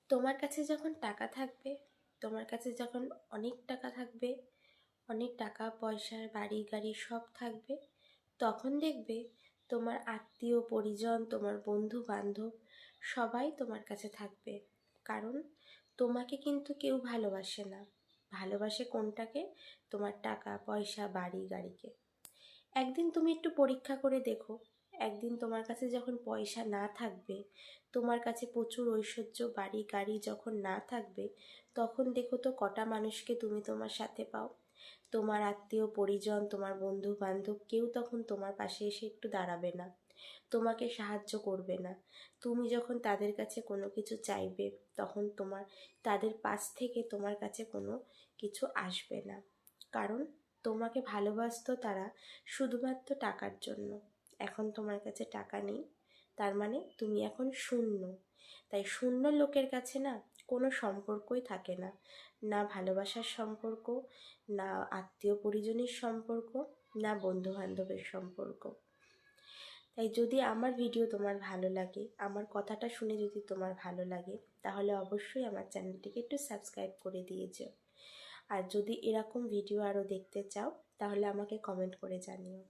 তোমার কাছে যখন টাকা থাকবে, তোমার কাছে যখন অনেক টাকা থাকবে, অনেক টাকা পয়সা বাড়ি গাড়ি সব থাকবে, তখন দেখবে তোমার আত্মীয় পরিজন, তোমার বন্ধু বান্ধব সবাই তোমার কাছে থাকবে। কারণ তোমাকে কিন্তু কেউ ভালোবাসে না। ভালোবাসে কোনটাকে? তোমার টাকা পয়সা বাড়ি গাড়িকে। একদিন তুমি একটু পরীক্ষা করে দেখো, একদিন তোমার কাছে যখন পয়সা না থাকবে, তোমার কাছে প্রচুর ঐশ্বর্য বাড়ি গাড়ি যখন না থাকবে, তখন দেখো তো কটা মানুষকে তুমি তোমার সাথে পাও। তোমার আত্মীয় পরিজন, তোমার বন্ধু বান্ধব কেউ তখন তোমার পাশে এসে একটু দাঁড়াবে না, তোমাকে সাহায্য করবে না। তুমি যখন তাদের কাছে কোনো কিছু চাইবে, তখন তাদের পাশ থেকে তোমার কাছে কোনো কিছু আসবে না। কারণ তোমাকে ভালোবাসতো তারা শুধুমাত্র টাকার জন্য। এখন তোমার কাছে টাকা নেই, তার মানে তুমি এখন শূন্য। তাই শূন্য লোকের কাছে না কোনো সম্পর্কই থাকে না, না ভালোবাসার সম্পর্ক, না আত্মীয় পরিজনের সম্পর্ক, না বন্ধু বান্ধবের সম্পর্ক। তাই যদি আমার ভিডিও তোমার ভালো লাগে, আমার কথাটা শুনে যদি তোমার ভালো লাগে, তাহলে অবশ্যই আমার চ্যানেলটিকে একটু সাবস্ক্রাইব করে দিয়েছো। আর যদি এরকম ভিডিও আরও দেখতে চাও, তাহলে আমাকে কমেন্ট করে জানিও।